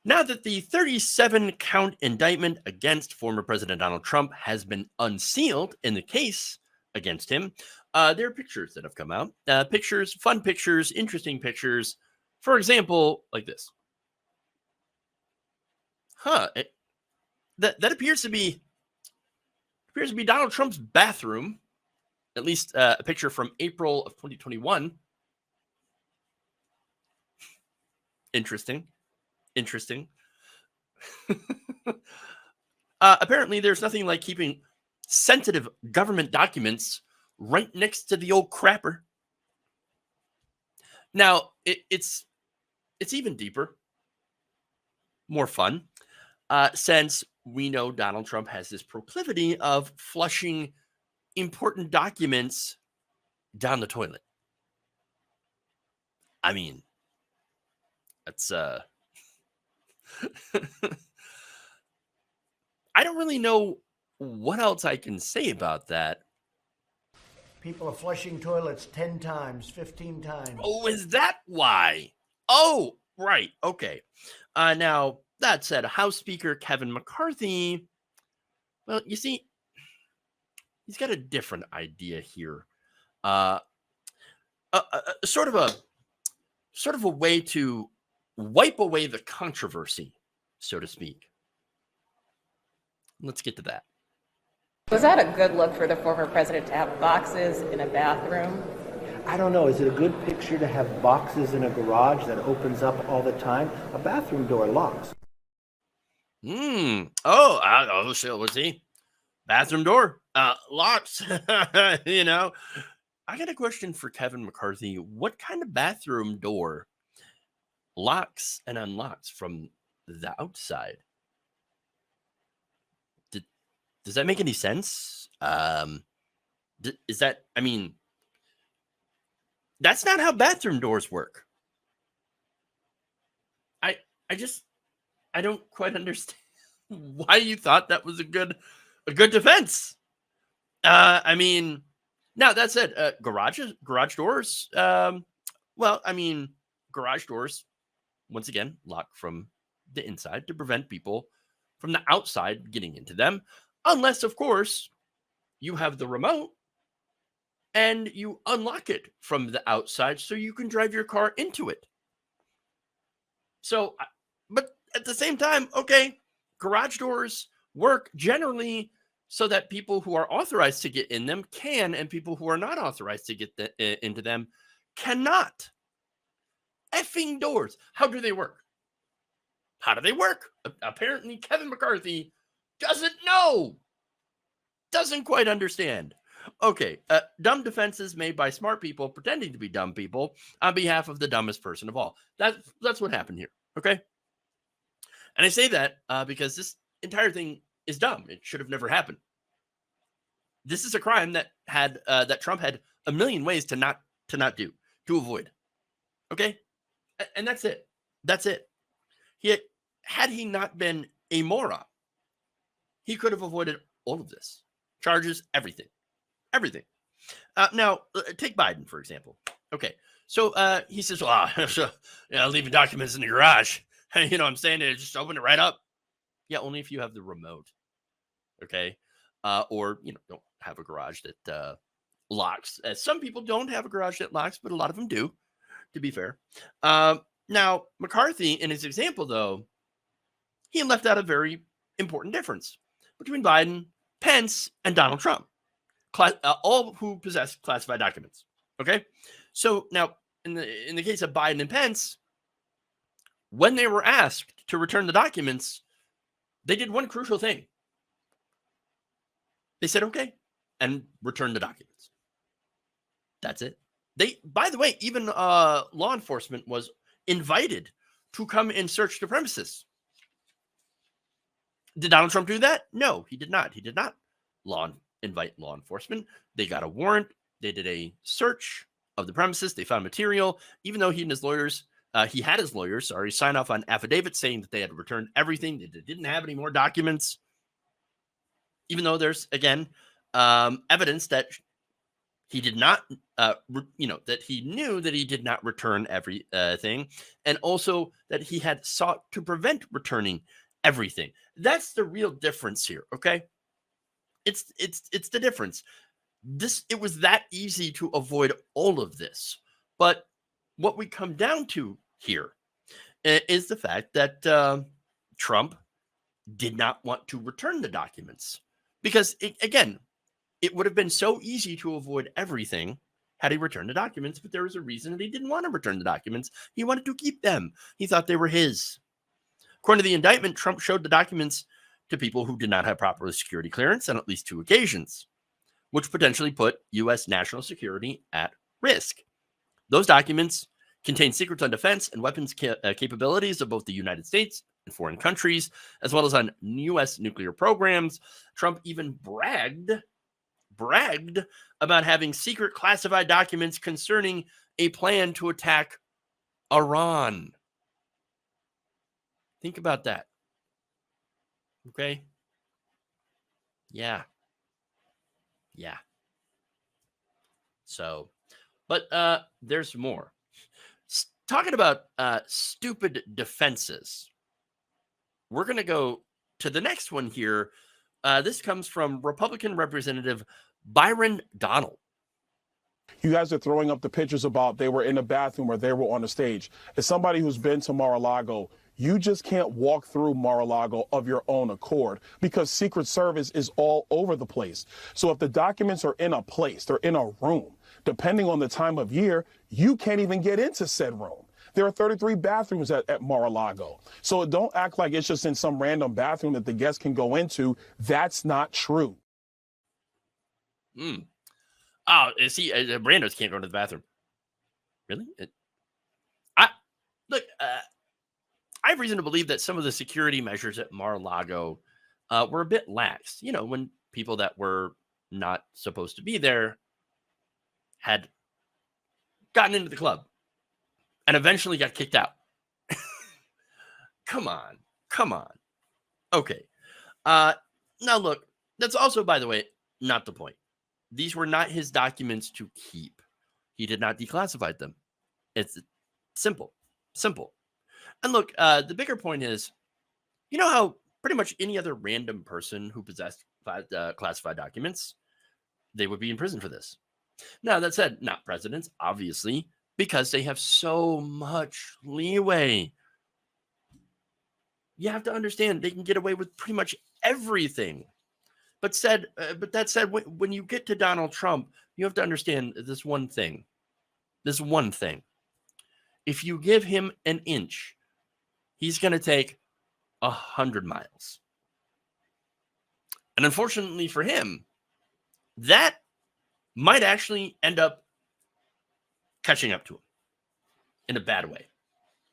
Now that the 37-count indictment against former President Donald Trump has been unsealed in the case against him, there are pictures that have come out. Pictures, fun pictures, interesting pictures. For example, like this. That appears to be Donald Trump's bathroom. At least a picture from April of 2021. Interesting. Apparently, there's nothing like keeping sensitive government documents right next to the old crapper. Now, it's even deeper, more fun, since we know Donald Trump has this proclivity of flushing important documents down the toilet. I mean, that's I don't really know what else I can say about that. People are flushing toilets 10 times, 15 times. Oh, is that why? Oh, right. Okay. Now, that said, House Speaker Kevin McCarthy, well, you see, he's got a different idea here. Sort of a way to wipe away the controversy, so to speak. Let's get to that. Was that a good look for the former president to have boxes in a bathroom? I don't know. Is it a good picture to have boxes in a garage that opens up all the time? A bathroom door locks. Oh, so let's see. Bathroom door locks. You know, I got a question for Kevin McCarthy. What kind of bathroom door locks and unlocks from the outside? Does that make any sense? Is that, I mean, that's not how bathroom doors work. I don't quite understand why you thought that was a good defense. I mean, now that said, garage doors. Well, I mean, garage doors, once again, lock from the inside to prevent people from the outside getting into them. Unless, of course, you have the remote and you unlock it from the outside so you can drive your car into it. So, but at the same time, okay, garage doors work generally so that people who are authorized to get in them can, and people who are not authorized to get into them cannot. Effing doors. How do they work? Apparently, Kevin McCarthy doesn't know. Doesn't quite understand. Okay, dumb defenses made by smart people pretending to be dumb people on behalf of the dumbest person of all. That's what happened here, okay? And I say that because this entire thing is dumb. It should have never happened. This is a crime that Trump had a million ways to not do, to avoid. Okay? And that's it. That's it. Had he not been a moron, he could have avoided all of this. Charges, everything. Now, take Biden, for example. Okay, so he says, well, leaving documents in the garage. You know what I'm saying? Just open it right up. Yeah, only if you have the remote. Okay? Or, don't have a garage that locks. Some people don't have a garage that locks, but a lot of them do, to be fair. Now, McCarthy, in his example, though, he left out a very important difference between Biden, Pence, and Donald Trump, all who possess classified documents. Okay, so now in the case of Biden and Pence, when they were asked to return the documents, they did one crucial thing. They said okay and returned the documents. That's it. By the way, even law enforcement was invited to come and search the premises. Did Donald Trump do that? No, he did not. He did not invite law enforcement. They got a warrant. They did a search of the premises. They found material, even though he had his lawyers sign off on affidavits saying that they had returned everything. They didn't have any more documents, even though there's, again, evidence that He did not, that he knew that he did not return everything, and also that he had sought to prevent returning everything. That's the real difference here. Okay, it's the difference. It was that easy to avoid all of this, but what we come down to here is the fact that Trump did not want to return the documents because, it would have been so easy to avoid everything had he returned the documents, but there was a reason that he didn't want to return the documents. He wanted to keep them. He thought they were his. According to the indictment, Trump showed the documents to people who did not have proper security clearance on at least 2 occasions, which potentially put U.S. national security at risk. Those documents contain secrets on defense and weapons capabilities of both the United States and foreign countries, as well as on U.S. nuclear programs. Trump even bragged about having secret classified documents concerning a plan to attack Iran. Think about that. Okay? Yeah. So, but there's more. Talking about stupid defenses, we're going to go to the next one here. This comes from Republican Representative Byron Donald. You guys are throwing up the pictures about they were in a bathroom or they were on a stage. As somebody who's been to Mar-a-Lago, you just can't walk through Mar-a-Lago of your own accord because Secret Service is all over the place. So if the documents are in a place, they're in a room, depending on the time of year, you can't even get into said room. There are 33 bathrooms at Mar-a-Lago. So don't act like it's just in some random bathroom that the guests can go into. That's not true. Oh, see, Brandos can't go to the bathroom. Really? I have reason to believe that some of the security measures at Mar-a-Lago were a bit lax. When people that were not supposed to be there had gotten into the club and eventually got kicked out. Come on. Okay. Now look, that's also, by the way, not the point. These were not his documents to keep. He did not declassify them. It's simple. And look, the bigger point is, you know how pretty much any other random person who possessed classified documents, they would be in prison for this. Now, that said, not presidents, obviously, because they have so much leeway. You have to understand they can get away with pretty much everything. But that said, when you get to Donald Trump, you have to understand this one thing. If you give him an inch, he's going to take 100 miles. And unfortunately for him, that might actually end up catching up to him in a bad way.